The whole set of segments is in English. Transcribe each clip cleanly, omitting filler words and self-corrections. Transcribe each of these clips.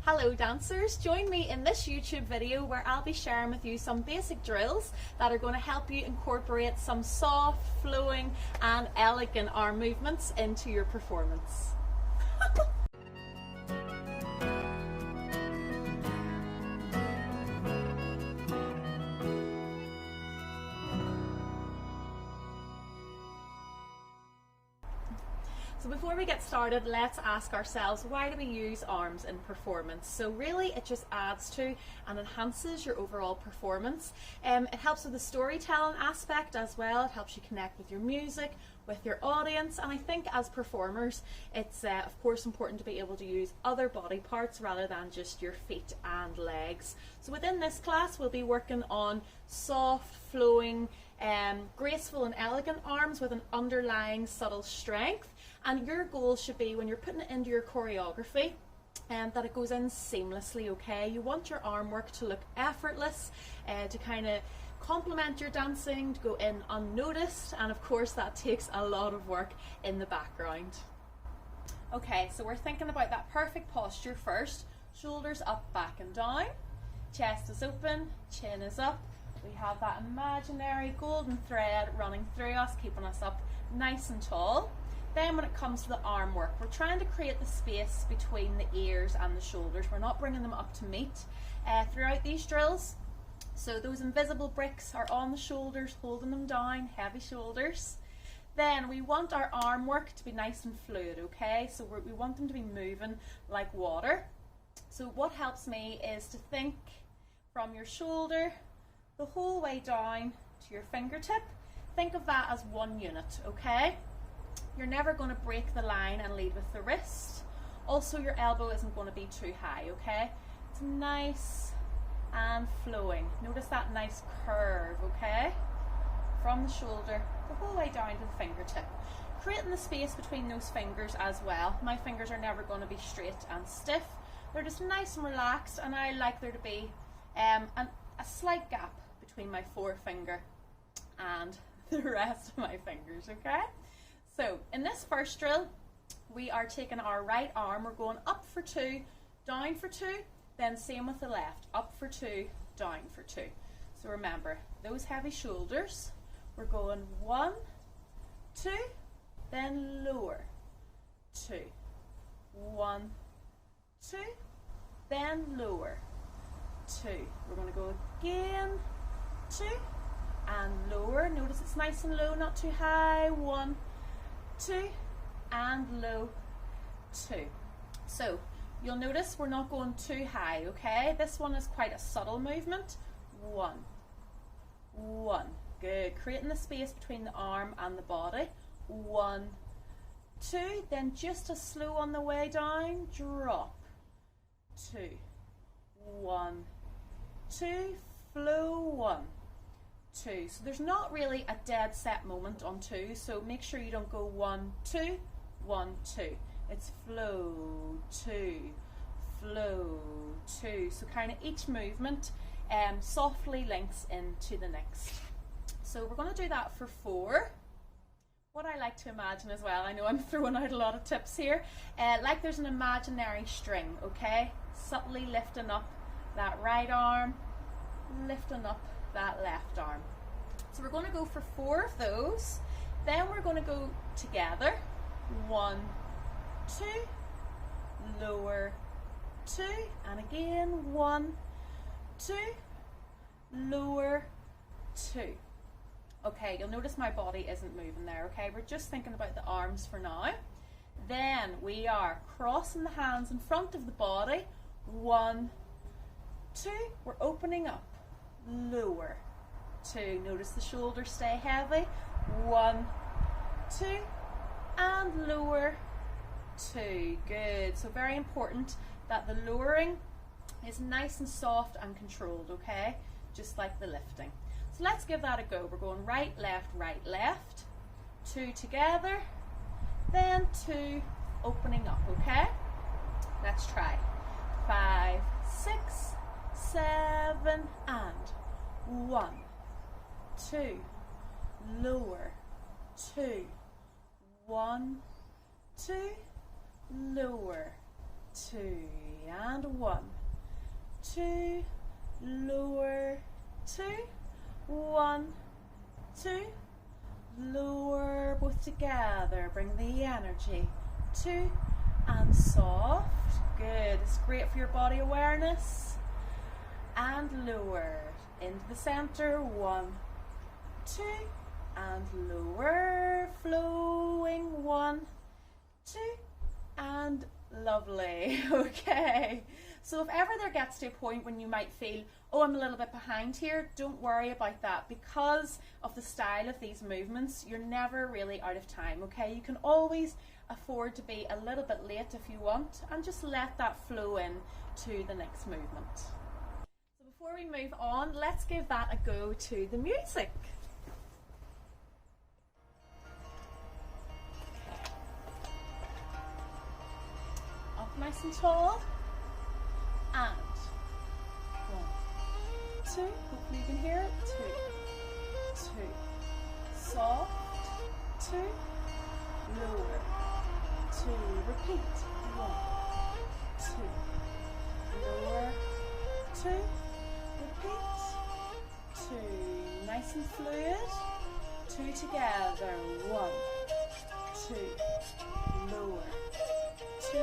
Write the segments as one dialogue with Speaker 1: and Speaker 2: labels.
Speaker 1: Hello dancers, join me in this YouTube video where I'll be sharing with you some basic drills that are going to help you incorporate some soft, flowing and elegant arm movements into your performance. So before we get started, let's ask ourselves, why do we use arms in performance? So really it just adds to and enhances your overall performance. It helps with the storytelling aspect as well. It helps you connect with your music, with your audience, and I think as performers it's of course important to be able to use other body parts rather than just your feet and legs. So within this class we'll be working on soft, flowing, graceful and elegant arms with an underlying subtle strength. And your goal should be, when you're putting it into your choreography, that it goes in seamlessly, okay? You want your arm work to look effortless, to kind of complement your dancing, to go in unnoticed, and of course that takes a lot of work in the background. Okay, so we're thinking about that perfect posture first. Shoulders up, back and down. Chest is open, chin is up. We have that imaginary golden thread running through us, keeping us up nice and tall. Then when it comes to the arm work, we're trying to create the space between the ears and the shoulders. We're not bringing them up to meet throughout these drills. So those invisible bricks are on the shoulders, holding them down, heavy shoulders. Then we want our arm work to be nice and fluid, okay? So we want them to be moving like water. So what helps me is to think from your shoulder the whole way down to your fingertip. Think of that as one unit, okay? You're never going to break the line and lead with the wrist. Also, your elbow isn't going to be too high, okay? It's nice and flowing. Notice that nice curve, okay? From the shoulder the whole way down to the fingertip. Creating the space between those fingers as well. My fingers are never going to be straight and stiff. They're just nice and relaxed, and I like there to be a slight gap between my forefinger and the rest of my fingers, okay? So in this first drill, we are taking our right arm, we're going up for 2, down for 2, then same with the left, up for 2, down for 2. So remember, those heavy shoulders, we're going 1, 2, then lower, 2, 1, 2, then lower, 2. We're going to go again, 2, and lower. Notice it's nice and low, not too high, 1, 2, and low, 2. So you'll notice we're not going too high, okay? This one is quite a subtle movement. 1, 1, good. Creating the space between the arm and the body. 1, 2, then just as slow on the way down, drop, 2, 1, 2, flow, 1, 2. So there's not really a dead set moment on 2, so make sure you don't go 1, 2, 1, 2. It's flow, 2, flow, 2. So kind of each movement softly links into the next. So we're going to do that for 4. What I like to imagine as well, I know I'm throwing out a lot of tips here, like there's an imaginary string, okay? Subtly lifting up that right arm, lifting up that left arm. So we're going to go for 4 of those. Then we're going to go together. 1, 2, lower, 2, and again 1, 2, lower, 2. Okay, you'll notice my body isn't moving there, okay? We're just thinking about the arms for now. Then we are crossing the hands in front of the body. 1, 2, we're opening up, lower, 2. Notice the shoulders stay heavy. 1, 2, and lower, 2. Good. So very important that the lowering is nice and soft and controlled, okay? Just like the lifting. So let's give that a go. We're going right, left, 2 together, then 2, opening up, okay? Let's try. 5, 6, 7, and 1, 2, lower, 2, 1, 2, lower, two, and 1, 2, lower, 2, 1, 2, lower, both together, bring the energy, 2, and soft, good, it's great for your body awareness, and lower, into the center, 1, 2, and lower, flowing, 1, 2, and lovely. Okay, so if ever there gets to a point when you might feel, oh, I'm a little bit behind here, don't worry about that. Because of the style of these movements, you're never really out of time. Okay, you can always afford to be a little bit late if you want, and just let that flow in to the next movement. So before we move on, let's give that a go to the music. Nice and tall, and 1, 2, hopefully you can hear it, 2, 2, soft, 2, lower, 2, repeat, 1, 2, lower, 2, repeat, 2, nice and fluid, 2 together, 1, 2, lower, 2,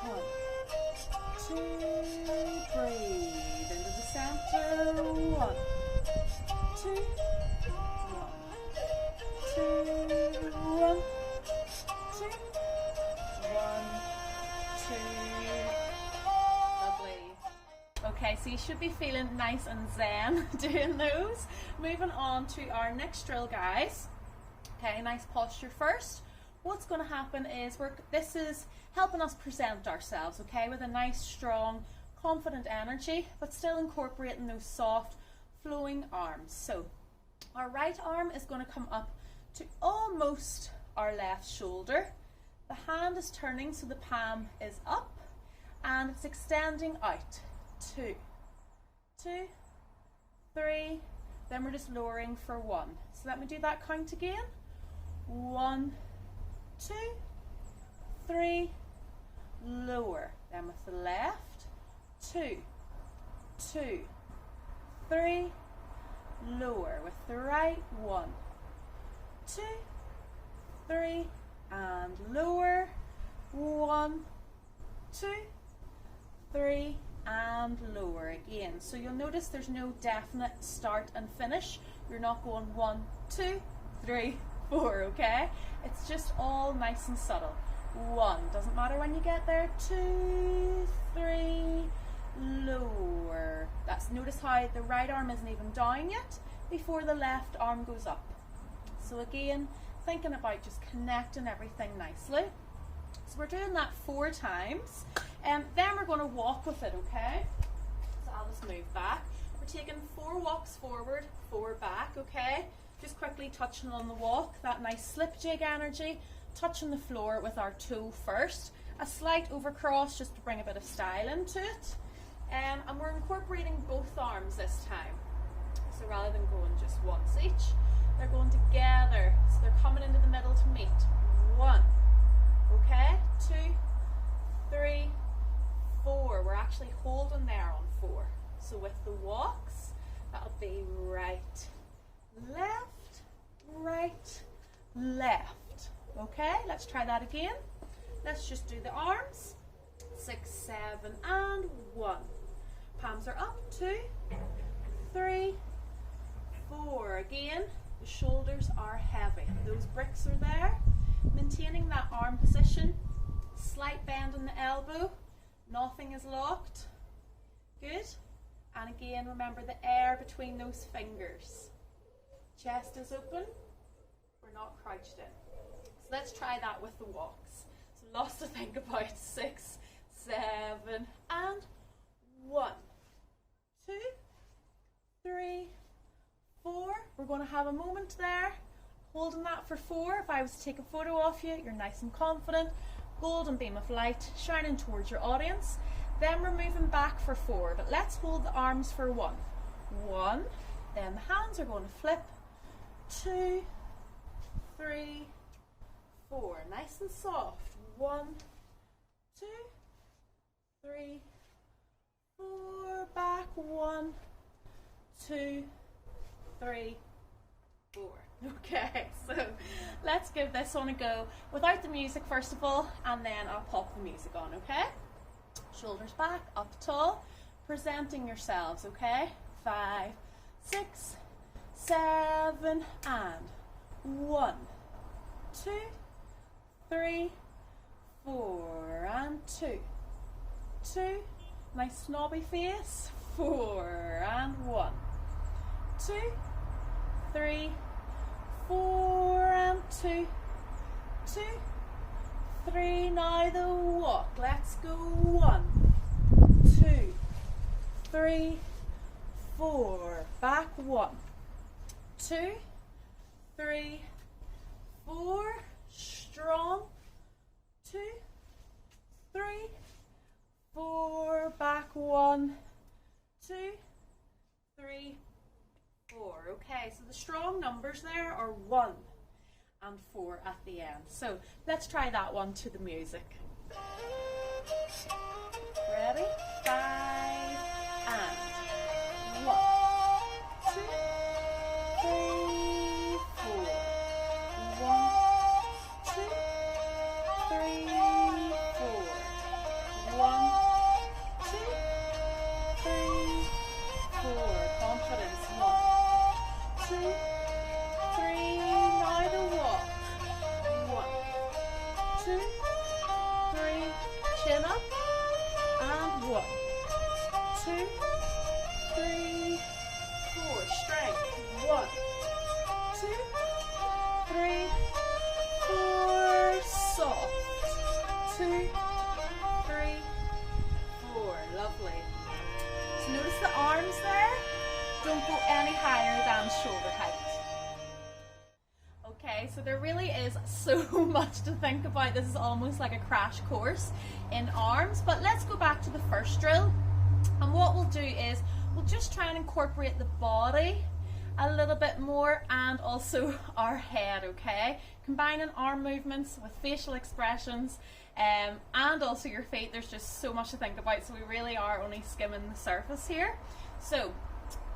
Speaker 1: 1, 2, breathe into the center, 1, 2, 1, 2, 1, 2, 1, 2, lovely. Okay, so you should be feeling nice and zen doing those. Moving on to our next drill, guys. Okay, nice posture first. What's going to happen is this is helping us present ourselves, okay, with a nice, strong, confident energy, but still incorporating those soft, flowing arms. So our right arm is going to come up to almost our left shoulder. The hand is turning, so the palm is up, and it's extending out. 2, 2, 3, then we're just lowering for 1. So let me do that count again. 1, 2, 3, lower. Then with the left, 2, 2, 3, lower. With the right, 1, 2, 3, and lower. 1, 2, 3, and lower again. So you'll notice there's no definite start and finish. You're not going 1, 2, 3, 4, okay? It's just all nice and subtle. 1, doesn't matter when you get there. 2, 3, lower. Notice how the right arm isn't even down yet before the left arm goes up. So again, thinking about just connecting everything nicely. So we're doing that 4 times, and then we're going to walk with it, okay? So I'll just move back. We're taking 4 walks forward, 4 back, okay? Just quickly touching on the walk, that nice slip jig energy, touching the floor with our toe first, a slight overcross just to bring a bit of style into it, and we're incorporating both arms this time. So rather than going just once each, they're going together, so they're coming into the middle to meet. 1, okay, 2, 3, 4, we're actually holding there on 4. So with the walks, that'll be right, left, right, left. Okay, let's try that again. Let's just do the arms. 6, 7, and 1. Palms are up. 2, 3, 4. Again, the shoulders are heavy. Those bricks are there. Maintaining that arm position. Slight bend in the elbow. Nothing is locked. Good. And again, remember the air between those fingers. Chest is open. We're not crouched in. So let's try that with the walks. So lots to think about. 6, 7, and 1, 2, 3, 4. We're going to have a moment there. Holding that for 4. If I was to take a photo of you, you're nice and confident. Golden beam of light shining towards your audience. Then we're moving back for 4. But let's hold the arms for 1. 1. Then the hands are going to flip. 2, 3, 4. Nice and soft. 1, 2, 3, 4, back, 1, 2, 3, 4. Okay, so let's give this one a go without the music first of all, and then I'll pop the music on, okay? Shoulders back, up tall, presenting yourselves, okay? 5, 6, 7, and 1, 2, 3, 4, and 2, 2, nice snobby face, 4, and 1, 2, 3, 4, and 2, 2, 3, now the walk, let's go, 1, 2, 3, 4, back, 1, 2, 3, 4, strong, 2, 3, 4, back, 1, 2, 3, 4. Okay, so the strong numbers there are 1 and 4 at the end. So let's try that one to the music. Ready? 5 and 1, 2, 3, 4. 1, 2, 3, 4. 1, 2, 3, 4. Confidence. 1, 2, 3. Now the walk. 1, 2, 3. Chin up. And 1, 2, 3, 4. Strength. 1, 2, 3, 4. Soft. 2, 3, 4. Lovely. So notice the arms there. Don't go any higher than shoulder height. Okay, so there really is so much to think about. This is almost like a crash course in arms. But let's go back to the first drill. And what we'll do is we'll just try and incorporate the body a little bit more and also our head, okay? Combining arm movements with facial expressions and also your feet. There's just so much to think about, so we really are only skimming the surface here. So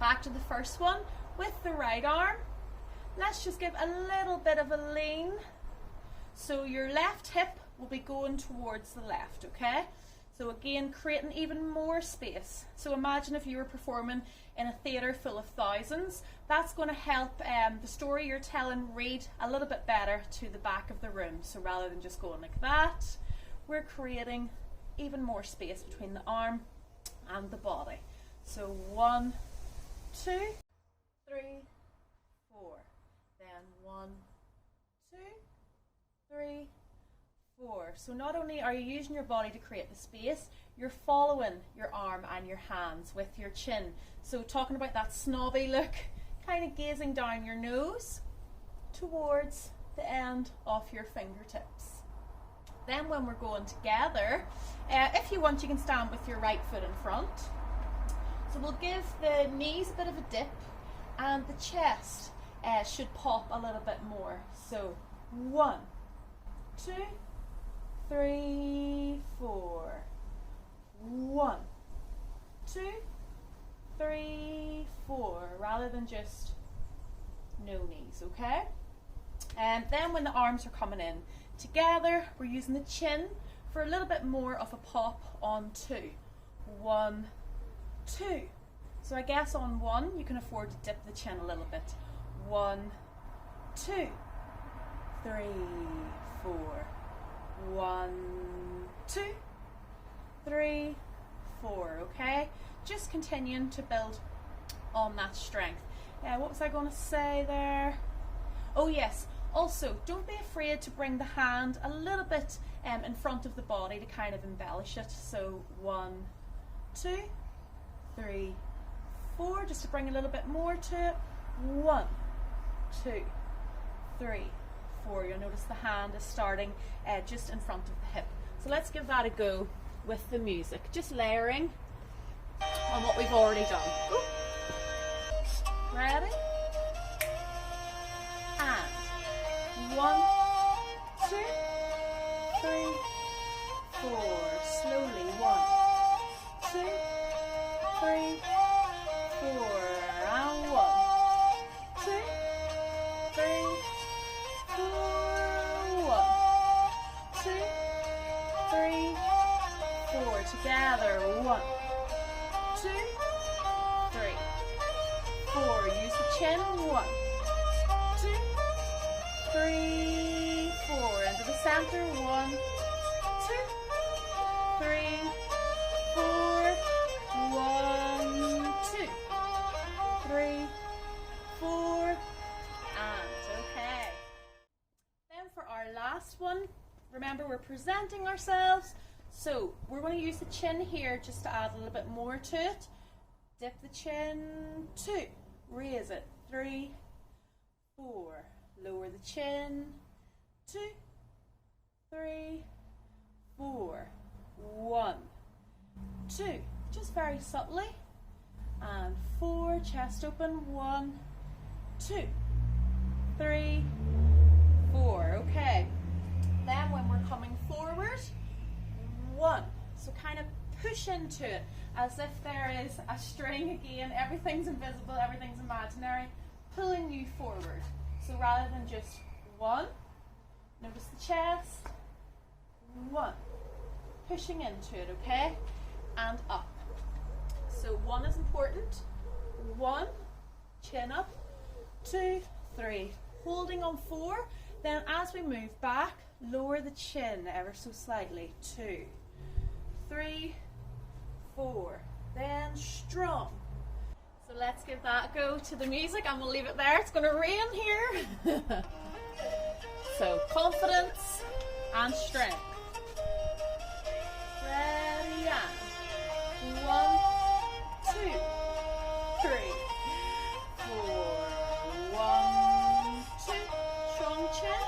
Speaker 1: back to the first one with the right arm. Let's just give a little bit of a lean. So your left hip will be going towards the left, okay? So again, creating even more space. So imagine if you were performing in a theatre full of thousands. That's going to help the story you're telling read a little bit better to the back of the room. So rather than just going like that, we're creating even more space between the arm and the body. So 1, 2, 3, 4. Then 1, 2, 3, 4. So not only are you using your body to create the space, you're following your arm and your hands with your chin. So talking about that snobby look, kind of gazing down your nose towards the end of your fingertips. Then when we're going together, if you want, you can stand with your right foot in front. So we'll give the knees a bit of a dip and the chest should pop a little bit more. So 1, 2, 3, 4. 1, 2, 3, 4. Rather than just no knees, okay? And then when the arms are coming in together, we're using the chin for a little bit more of a pop on 2. 1, 2. So I guess on 1 you can afford to dip the chin a little bit. 1, 2, 3, 4. 1, 2, 3, 4. Okay, just continuing to build on that strength. What was I going to say there? Oh yes, also don't be afraid to bring the hand a little bit in front of the body to kind of embellish it. So 1, 2, 3, 4, just to bring a little bit more to it. 1, 2, 3, 4. You'll notice the hand is starting just in front of the hip. So let's give that a go with the music, just layering on what we've already done. Ooh. Ready? And 1, 2, 3, 4. Slowly. 1, 3, 4, and 1, 2, 3, 4, 1, 2, 3, 4, together, 1, 2, 3, 4, use the chin, 1, 2, 3, 4, into the center, 1, 2, 3, 4, 1, 2, 3, 4, and okay. Then for our last one, remember we're presenting ourselves, so we're going to use the chin here just to add a little bit more to it. Dip the chin, 2, raise it, 3, 4, lower the chin, 2, 3, 4, 1, 2, just very subtly, and 4, chest open, 1, 2, 3, 4, okay. Then when we're coming forward, 1, so kind of push into it as if there is a string again, everything's invisible, everything's imaginary, pulling you forward. So rather than just 1, notice the chest, 1, pushing into it, okay, and up. So 1 is important, 1, chin up, 2, 3, holding on 4, then as we move back, lower the chin ever so slightly, 2, 3, 4, then strong. So let's give that a go to the music and we'll leave it there. It's going to rain here. So confidence and strength. Ready and 1, 2, 3, 4, 1, 2, strong chin,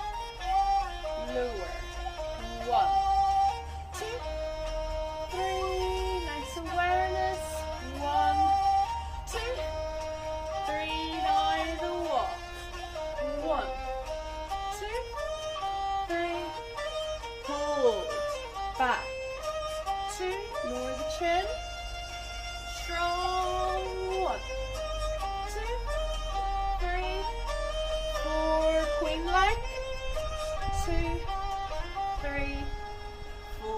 Speaker 1: lower, 1, 2, 3, nice awareness, 1, 2, 3, now the walk, 1, 2, 3, hold, back, 2, lower the chin, strong, 1, 2, 3, 4, queen-like, 2, 3, 4.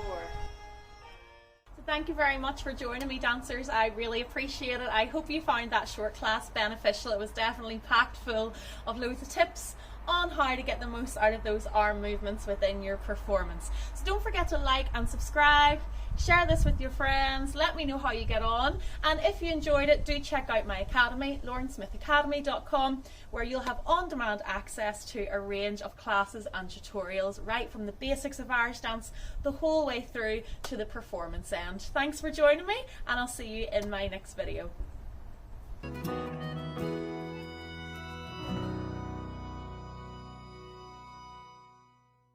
Speaker 1: So thank you very much for joining me, dancers. I really appreciate it. I hope you found that short class beneficial. It was definitely packed full of loads of tips on how to get the most out of those arm movements within your performance. So don't forget to like and subscribe. Share this with your friends, let me know how you get on, and if you enjoyed it, do check out my academy, laurensmithacademy.com, where you'll have on-demand access to a range of classes and tutorials right from the basics of Irish dance the whole way through to the performance end. Thanks for joining me, and I'll see you in my next video.